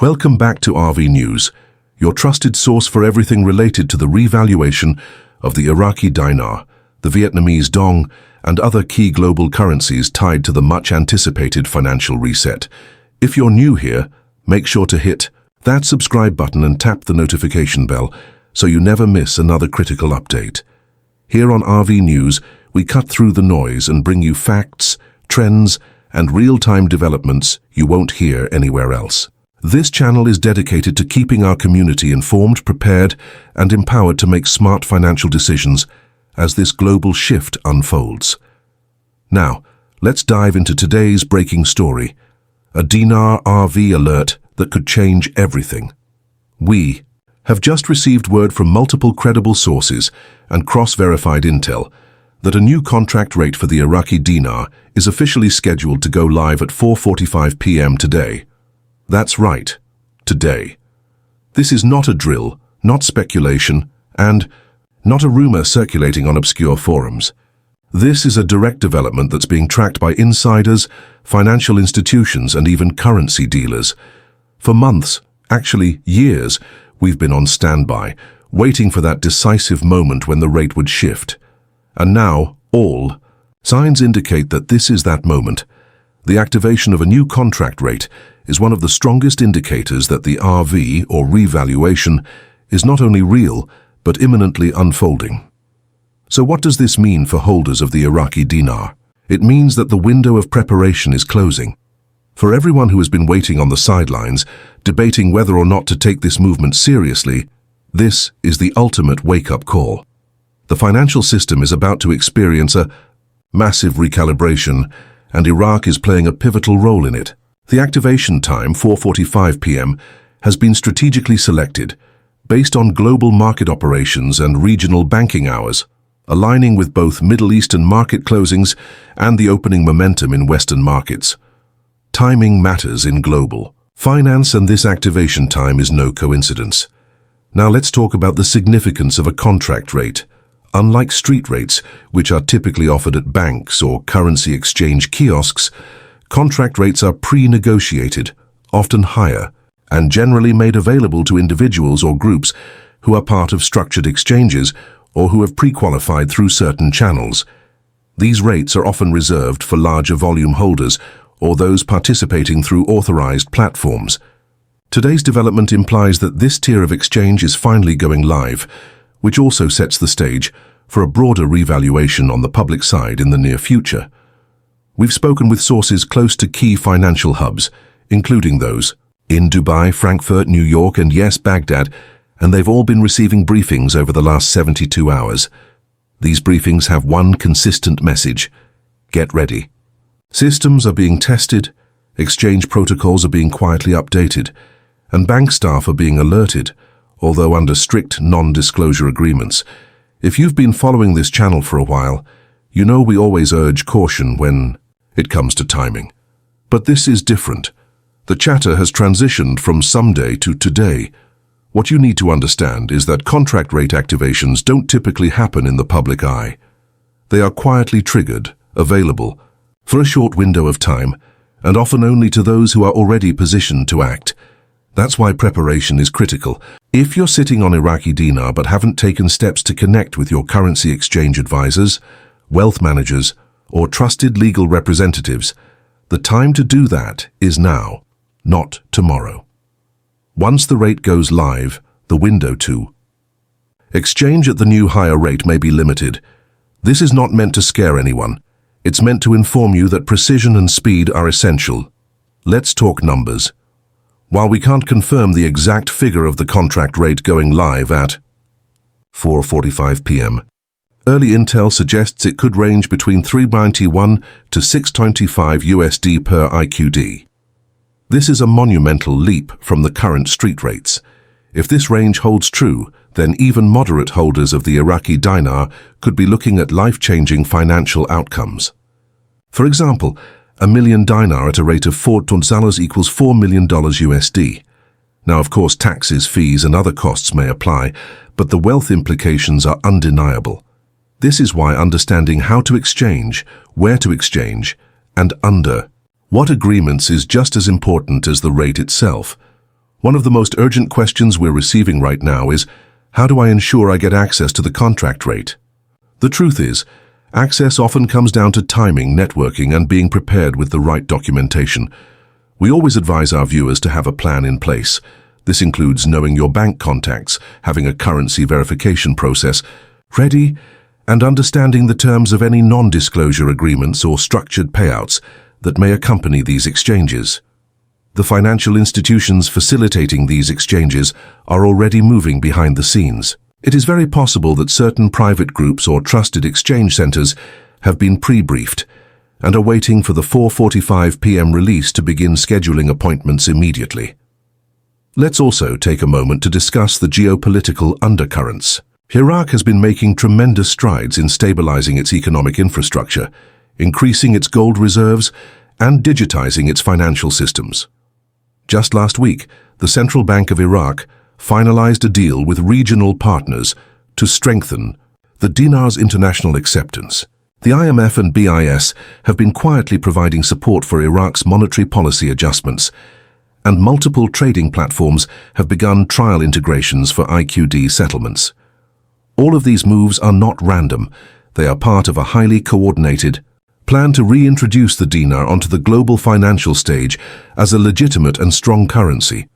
Welcome back to RV News, your trusted source for everything related to the revaluation of the Iraqi dinar, the Vietnamese dong, and other key global currencies tied to the much-anticipated financial reset. If you're new here, make sure to hit that subscribe button and tap the notification bell so you never miss another critical update. Here on RV News, we cut through the noise and bring you facts, trends, and real-time developments you won't hear anywhere else. This channel is dedicated to keeping our community informed, prepared, and empowered to make smart financial decisions as this global shift unfolds. Now, let's dive into today's breaking story, a Dinar RV alert that could change everything. We have just received word from multiple credible sources and cross-verified intel that a new contract rate for the Iraqi dinar is officially scheduled to go live at 4:45 p.m. today. That's right, today. This is not a drill, not speculation, and not a rumor circulating on obscure forums. This is a direct development that's being tracked by insiders, financial institutions, and even currency dealers. For months, actually years, we've been on standby, waiting for that decisive moment when the rate would shift. And now, all signs indicate that this is that moment. The activation of a new contract rate is one of the strongest indicators that the RV, or revaluation, is not only real, but imminently unfolding. So what does this mean for holders of the Iraqi dinar? It means that the window of preparation is closing. For everyone who has been waiting on the sidelines, debating whether or not to take this movement seriously, this is the ultimate wake-up call. The financial system is about to experience a massive recalibration, and Iraq is playing a pivotal role in it. The activation time, 4:45 p.m., has been strategically selected based on global market operations and regional banking hours, aligning with both Middle Eastern market closings and the opening momentum in Western markets. Timing matters in global finance, and this activation time is no coincidence. Now let's talk about the significance of a contract rate. Unlike street rates, which are typically offered at banks or currency exchange kiosks, contract rates are pre-negotiated, often higher, and generally made available to individuals or groups who are part of structured exchanges or who have pre-qualified through certain channels. These rates are often reserved for larger volume holders or those participating through authorized platforms. Today's development implies that this tier of exchange is finally going live, which also sets the stage for a broader revaluation on the public side in the near future. We've spoken with sources close to key financial hubs, including those in Dubai, Frankfurt, New York, and yes, Baghdad, and they've all been receiving briefings over the last 72 hours. These briefings have one consistent message: get ready. Systems are being tested, exchange protocols are being quietly updated, and bank staff are being alerted, although under strict non-disclosure agreements. If you've been following this channel for a while, you know we always urge caution when it comes to timing. But this is different. The chatter has transitioned from someday to today. What you need to understand is that contract rate activations don't typically happen in the public eye. They are quietly triggered, available, for a short window of time, and often only to those who are already positioned to act. That's why preparation is critical. If you're sitting on Iraqi dinar but haven't taken steps to connect with your currency exchange advisors, wealth managers, or trusted legal representatives, the time to do that is now, not tomorrow. Once the rate goes live, the window to exchange at the new higher rate may be limited. This is not meant to scare anyone. It's meant to inform you that precision and speed are essential. Let's talk numbers. While we can't confirm the exact figure of the contract rate going live at 4:45 p.m., early intel suggests it could range between 391 to 625 USD per IQD. This is a monumental leap from the current street rates. If this range holds true, then even moderate holders of the Iraqi dinar could be looking at life-changing financial outcomes. For example, $1 million dinar at a rate of $4 equals $4 million USD. Now, of course, taxes, fees, and other costs may apply, but the wealth implications are undeniable. This is why understanding how to exchange, where to exchange, and under what agreements is just as important as the rate itself. One of the most urgent questions we're receiving right now is, how do I ensure I get access to the contract rate? The truth is, access often comes down to timing, networking, and being prepared with the right documentation. We always advise our viewers to have a plan in place. This includes knowing your bank contacts, having a currency verification process ready, and understanding the terms of any non-disclosure agreements or structured payouts that may accompany these exchanges. The financial institutions facilitating these exchanges are already moving behind the scenes. It is very possible that certain private groups or trusted exchange centers have been pre-briefed and are waiting for the 4:45 p.m. release to begin scheduling appointments immediately. Let's also take a moment to discuss the geopolitical undercurrents. Iraq has been making tremendous strides in stabilizing its economic infrastructure, increasing its gold reserves, and digitizing its financial systems. Just last week, the Central Bank of Iraq finalized a deal with regional partners to strengthen the dinar's international acceptance. The IMF and BIS have been quietly providing support for Iraq's monetary policy adjustments, and multiple trading platforms have begun trial integrations for IQD settlements. All of these moves are not random. They are part of a highly coordinated plan to reintroduce the dinar onto the global financial stage as a legitimate and strong currency.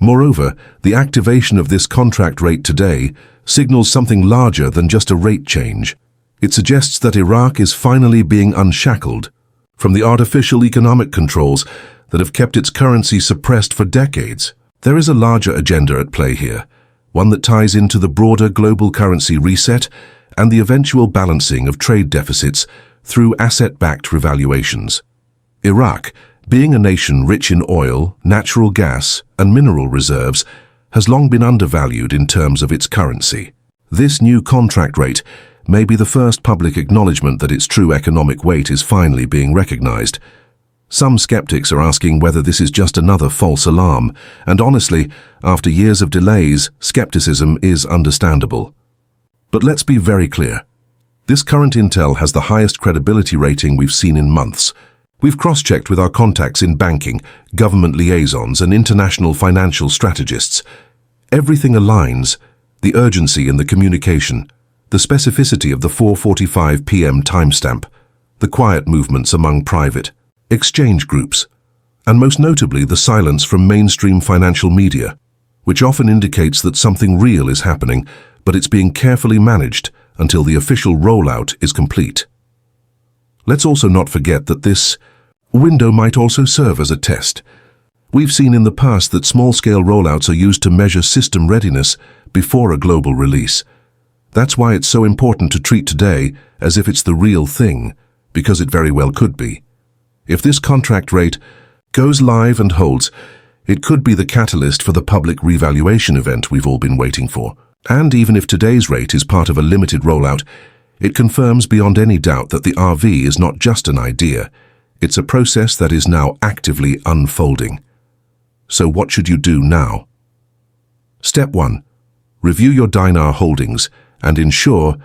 Moreover, the activation of this contract rate today signals something larger than just a rate change. It suggests that Iraq is finally being unshackled from the artificial economic controls that have kept its currency suppressed for decades. There is a larger agenda at play here, one that ties into the broader global currency reset and the eventual balancing of trade deficits through asset-backed revaluations. Iraq, being a nation rich in oil, natural gas, and mineral reserves, has long been undervalued in terms of its currency. This new contract rate may be the first public acknowledgement that its true economic weight is finally being recognized. Some skeptics are asking whether this is just another false alarm, and honestly, after years of delays, skepticism is understandable. But let's be very clear. This current intel has the highest credibility rating we've seen in months. We've cross-checked with our contacts in banking, government liaisons, and international financial strategists. Everything aligns: the urgency in the communication, the specificity of the 4:45 p.m. timestamp, the quiet movements among private exchange groups, and most notably the silence from mainstream financial media, which often indicates that something real is happening, but it's being carefully managed until the official rollout is complete. Let's also not forget that this window might also serve as a test. We've seen in the past that small-scale rollouts are used to measure system readiness before a global release. That's why it's so important to treat today as if it's the real thing, because it very well could be. If this contract rate goes live and holds, it could be the catalyst for the public revaluation event we've all been waiting for. And even if today's rate is part of a limited rollout, it confirms beyond any doubt that the RV is not just an idea. It's a process that is now actively unfolding. So what should you do now? Step 1. Review your dinar holdings and ensure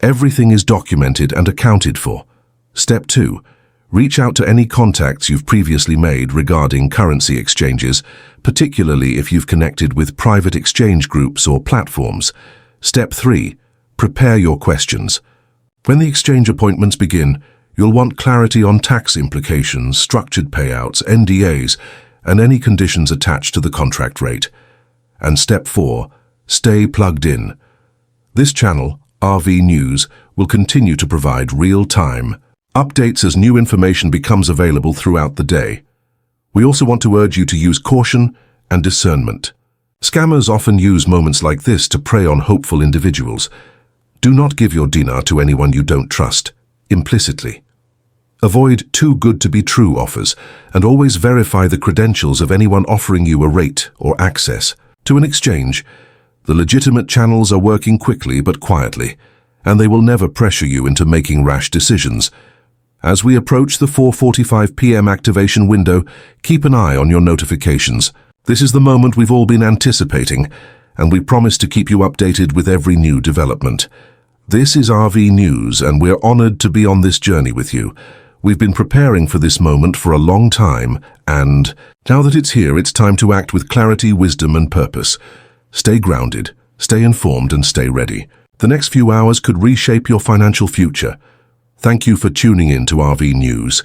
everything is documented and accounted for. Step 2. Reach out to any contacts you've previously made regarding currency exchanges, particularly if you've connected with private exchange groups or platforms. Step 3. Prepare your questions. When the exchange appointments begin, you'll want clarity on tax implications, structured payouts, NDAs, and any conditions attached to the contract rate. And Step 4. Stay plugged in. This channel, RV News, will continue to provide real-time updates as new information becomes available throughout the day. We also want to urge you to use caution and discernment. Scammers often use moments like this to prey on hopeful individuals. Do not give your dinar to anyone you don't trust, implicitly. Avoid too good to be true offers, and always verify the credentials of anyone offering you a rate or access to an exchange. The legitimate channels are working quickly but quietly, and they will never pressure you into making rash decisions. As we approach the 4:45 p.m. activation window, keep an eye on your notifications. This is the moment we've all been anticipating, and we promise to keep you updated with every new development. This is RV News, and we're honored to be on this journey with you. We've been preparing for this moment for a long time, and now that it's here, it's time to act with clarity, wisdom, and purpose. Stay grounded, stay informed, and stay ready. The next few hours could reshape your financial future. Thank you for tuning in to RV News.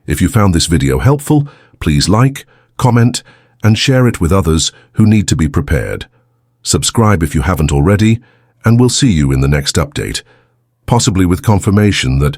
If you found this video helpful, please like, comment, and share it with others who need to be prepared. Subscribe if you haven't already, and we'll see you in the next update, possibly with confirmation that